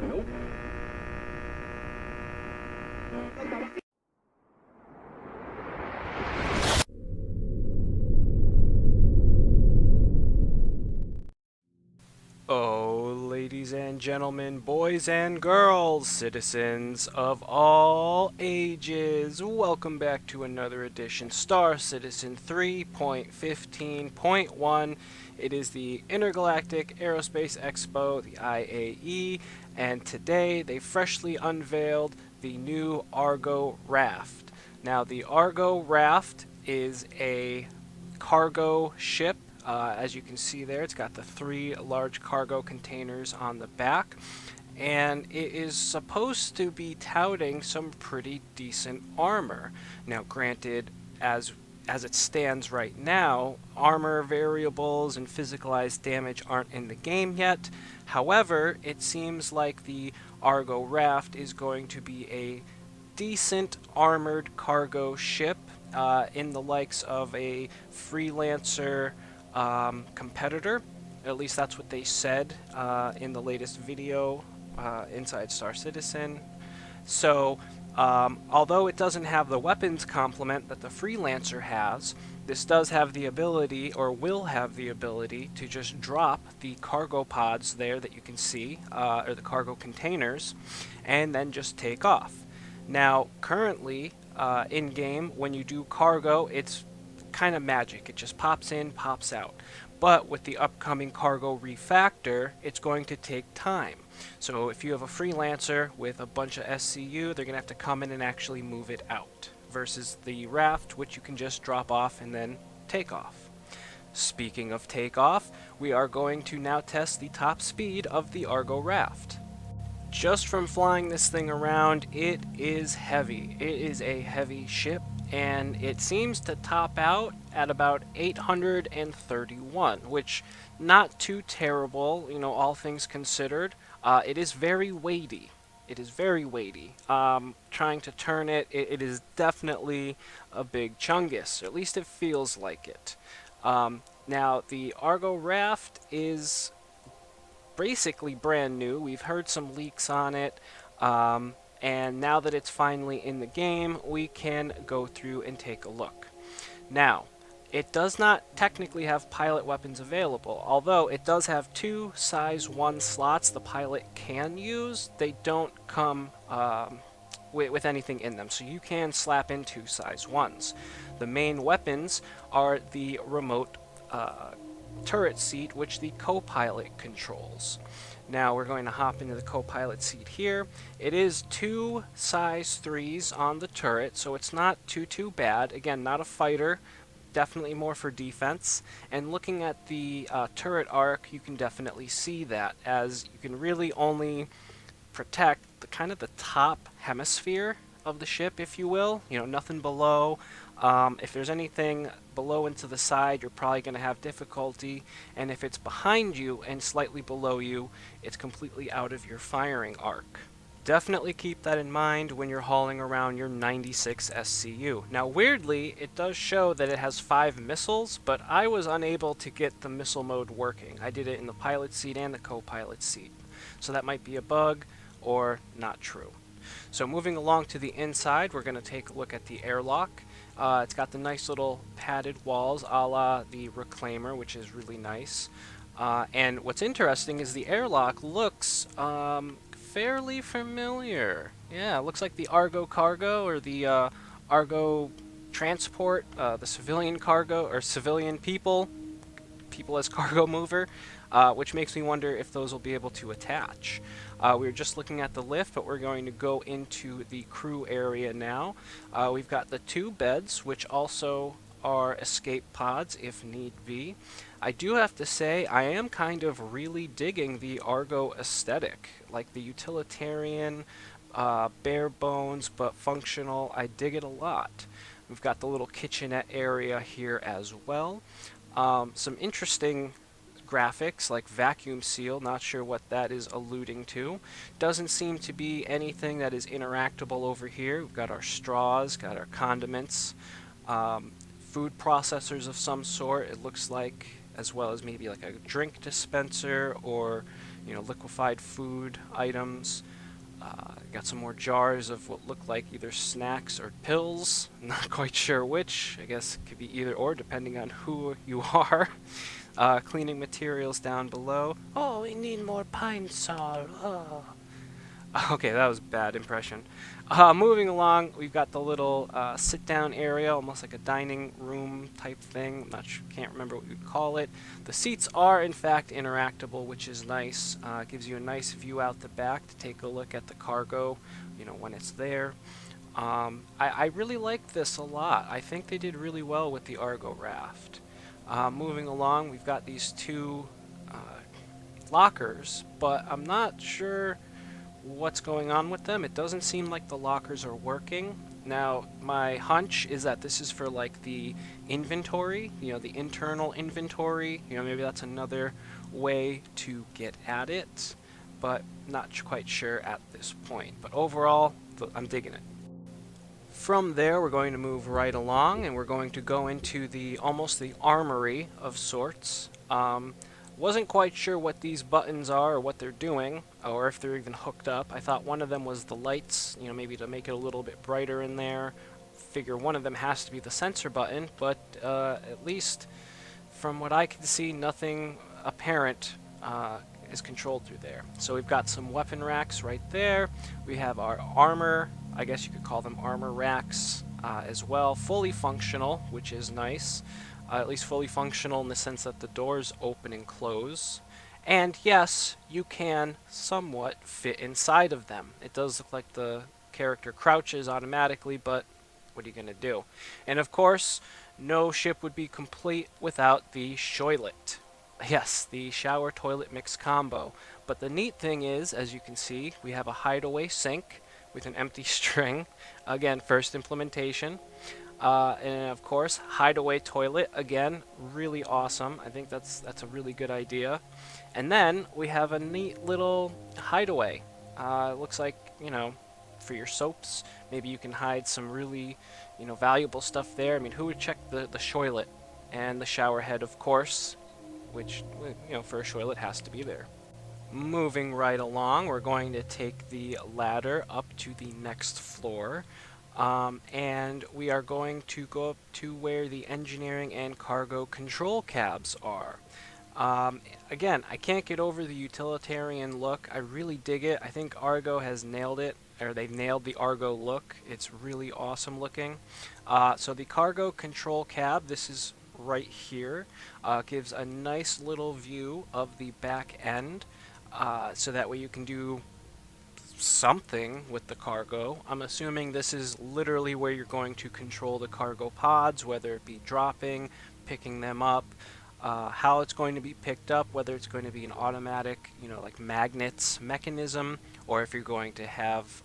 Oh, ladies and gentlemen, boys and girls, citizens of all ages, welcome back to another edition, Star Citizen 3.15.1. It is the Intergalactic Aerospace Expo, the I.A.E., and today they freshly unveiled the new Argo Raft. Now, the Argo Raft is a cargo ship. As you can see there, it's got the three large cargo containers on the back, and it is supposed to be touting some pretty decent armor. Now, granted, as it stands right now, armor variables and physicalized damage aren't in the game yet. However, it seems like the Argo Raft is going to be a decent armored cargo ship in the likes of a Freelancer competitor. At least that's what they said in the latest video inside Star Citizen. So, although it doesn't have the weapons complement that the Freelancer has, this does have the ability, or will have the ability, to just drop the cargo pods there that you can see, or the cargo containers, and then just take off. Now, currently, in-game, when you do cargo, it's kind of magic. It just pops in, pops out. But with the upcoming Cargo refactor, it's going to take time. So if you have a Freelancer with a bunch of SCU, they're going to have to come in and actually move it out, versus the Raft, which you can just drop off and then take off. Speaking of takeoff, we are going to now test the top speed of the Argo Raft. Just from flying this thing around, it is heavy. It is a heavy ship, and it seems to top out at about 831, which not too terrible, all things considered. It is very weighty. It is very weighty. Trying to turn it, it is definitely a big chungus, or at least it feels like it. Now, the Argo Raft is basically brand new. We've heard some leaks on it, and now that it's finally in the game, we can go through and take a look. Now, it does not technically have pilot weapons available, although it does have two size 1 slots the pilot can use. They don't come with anything in them, so you can slap in two size 1s. The main weapons are the remote turret seat, which the co-pilot controls. Now we're going to hop into the co-pilot seat here. It is two size 3s on the turret, so it's not too bad. Again, not a fighter, definitely more for defense. And looking at the turret arc, you can definitely see that, as you can really only protect the kind of the top hemisphere of the ship, if you will. Nothing below. If there's anything below and to the side, you're probably going to have difficulty, and if it's behind you and slightly below you, it's completely out of your firing arc. Definitely keep that in mind when you're hauling around your 96 SCU. Now, weirdly, it does show that it has 5 missiles, but I was unable to get the missile mode working. I did it in the pilot seat and the co-pilot seat, so that might be a bug or not true. So moving along to the inside, we're going to take a look at the airlock. It's got the nice little padded walls a la the Reclaimer, which is really nice. And what's interesting is the airlock looks fairly familiar. Yeah, it looks like the Argo cargo, or the Argo transport, the civilian cargo, or civilian people as cargo mover, which makes me wonder if those will be able to attach. We were just looking at the lift, but we're going to go into the crew area now. We've got the 2 beds, which also are escape pods if need be. I do have to say, I am kind of really digging the Argo aesthetic, like the utilitarian, bare bones but functional. I dig it a lot. We've got the little kitchenette area here as well. Some interesting graphics like vacuum seal, not sure what that is alluding to. Doesn't seem to be anything that is interactable over here. We've got our straws, got our condiments, food processors of some sort. It looks like as well as maybe like a drink dispenser or, liquefied food items. Got some more jars of what look like either snacks or pills. Not quite sure which. I guess it could be either or depending on who you are. Cleaning materials down below. Oh, we need more pine sol. Oh. Okay, that was a bad impression. Moving along, we've got the little sit-down area, almost like a dining room type thing. Can't remember what you'd call it. The seats are, in fact, interactable, which is nice. Gives you a nice view out the back to take a look at the cargo, when it's there. I really like this a lot. I think they did really well with the Argo Raft. Moving along, we've got these two lockers, but I'm not sure what's going on with them. It doesn't seem like the lockers are working. Now, my hunch is that this is for like the inventory, the internal inventory. Maybe that's another way to get at it, but not quite sure at this point. But overall, I'm digging it. From there, we're going to move right along, and we're going to go into almost the armory of sorts. Wasn't quite sure what these buttons are or what they're doing, or if they're even hooked up. I thought one of them was the lights, maybe to make it a little bit brighter in there. Figure one of them has to be the sensor button, but at least from what I can see, nothing apparent is controlled through there. So we've got some weapon racks right there. We have our armor, I guess you could call them armor racks as well, fully functional, which is nice. At least fully functional in the sense that the doors open and close. And yes, you can somewhat fit inside of them. It does look like the character crouches automatically, but what are you going to do? And of course, no ship would be complete without the shoilet. Yes, the shower toilet mix combo. But the neat thing is, as you can see, we have a hideaway sink with an empty string. Again, first implementation. And of course, hideaway toilet, again, really awesome. I think that's a really good idea. And then we have a neat little hideaway. It looks like, for your soaps, maybe you can hide some really, valuable stuff there. I mean, who would check the shoilet? And the shower head, of course, which, for a shoilet has to be there. Moving right along, we're going to take the ladder up to the next floor. And we are going to go up to where the engineering and cargo control cabs are. Again, I can't get over the utilitarian look. I really dig it. I think Argo has nailed it, or they've nailed the Argo look. It's really awesome looking. So the cargo control cab, this is right here, gives a nice little view of the back end, so that way you can do something with the cargo. I'm assuming this is literally where you're going to control the cargo pods, whether it be dropping, picking them up, how it's going to be picked up, whether it's going to be an automatic, like magnets mechanism, or if you're going to have,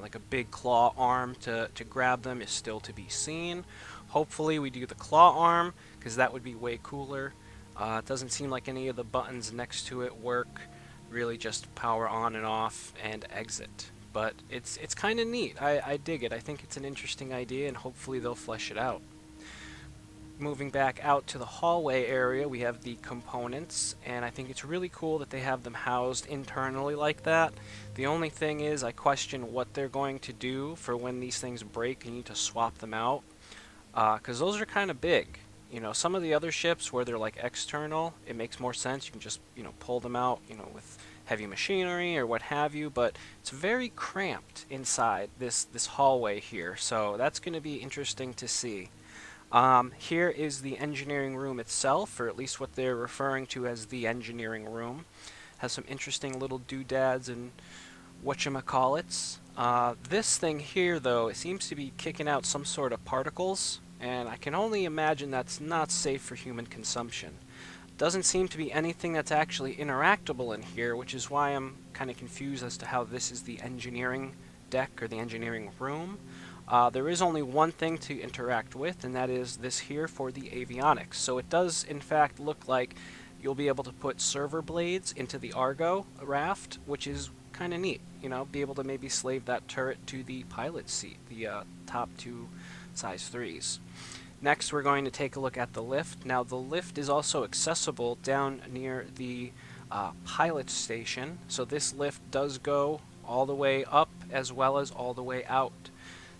like a big claw arm to grab them is still to be seen. Hopefully we do the claw arm, because that would be way cooler. It doesn't seem like any of the buttons next to it work. Really just power on and off and exit. But it's kind of neat. I dig it. I think it's an interesting idea, and hopefully they'll flesh it out. Moving back out to the hallway area, we have the components, and I think it's really cool that they have them housed internally like that. The only thing is I question what they're going to do for when these things break and you need to swap them out, because those are kind of big. Some of the other ships where they're like external, it makes more sense. You can just, pull them out, with heavy machinery or what have you, but it's very cramped inside this hallway here, so that's going to be interesting to see. Here is the engineering room itself, or at least what they're referring to as the engineering room. Has some interesting little doodads and whatchamacallits. This thing here, though, it seems to be kicking out some sort of particles, and I can only imagine that's not safe for human consumption. Doesn't seem to be anything that's actually interactable in here, which is why I'm kind of confused as to how this is the engineering deck or the engineering room. There is only one thing to interact with, and that is this here for the avionics. So it does, in fact, look like you'll be able to put server blades into the Argo Raft, which is kind of neat. Be able to maybe slave that turret to the pilot seat, the top two size 3s. Next, we're going to take a look at the lift. Now, the lift is also accessible down near the pilot station, so this lift does go all the way up as well as all the way out.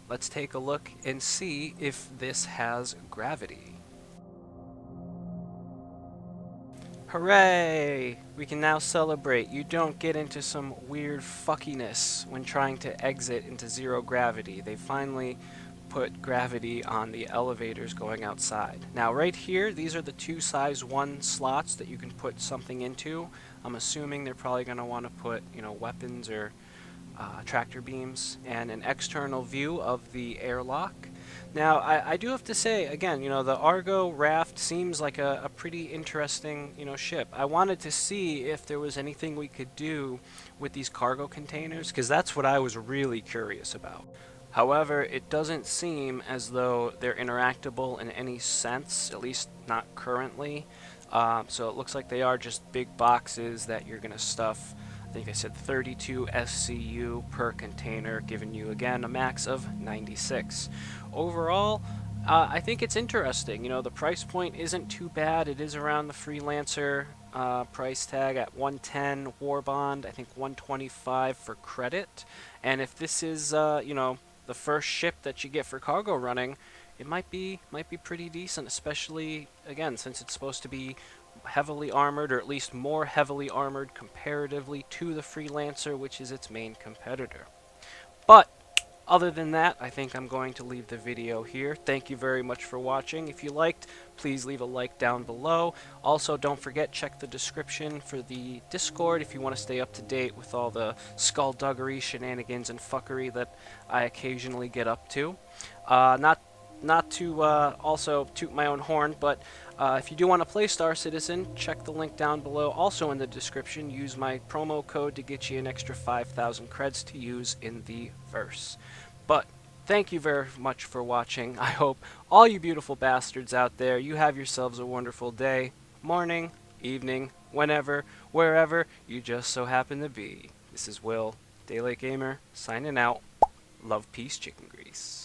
Let's take a look and see if this has gravity. Hooray! We can now celebrate. You don't get into some weird fuckiness when trying to exit into zero gravity. They finally put gravity on the elevators going outside. Now right here, these are the two size 1 slots that you can put something into. I'm assuming they're probably going to want to put, weapons or tractor beams, and an external view of the airlock. Now, I do have to say, again, the Argo Raft seems like a pretty interesting, ship. I wanted to see if there was anything we could do with these cargo containers, because that's what I was really curious about. However, it doesn't seem as though they're interactable in any sense, at least not currently. So it looks like they are just big boxes that you're going to stuff. I think I said 32 SCU per container, giving you again a max of 96. Overall, I think it's interesting. The price point isn't too bad. It is around the Freelancer price tag at 110 War Bond, I think 125 for credit. And if this is, the first ship that you get for cargo running, it might be pretty decent, especially again since it's supposed to be heavily armored, or at least more heavily armored comparatively to the Freelancer, which is its main competitor. But other than that, I think I'm going to leave the video here. Thank you very much for watching. If you liked, please leave a like down below. Also, don't forget, check the description for the Discord if you want to stay up to date with all the skullduggery, shenanigans, and fuckery that I occasionally get up to. Not to also toot my own horn, but if you do want to play Star Citizen, check the link down below. Also in the description, use my promo code to get you an extra 5,000 creds to use in the verse. But thank you very much for watching. I hope all you beautiful bastards out there, you have yourselves a wonderful day, morning, evening, whenever, wherever you just so happen to be. This is Will, Daylight Gamer, signing out. Love, peace, chicken grease.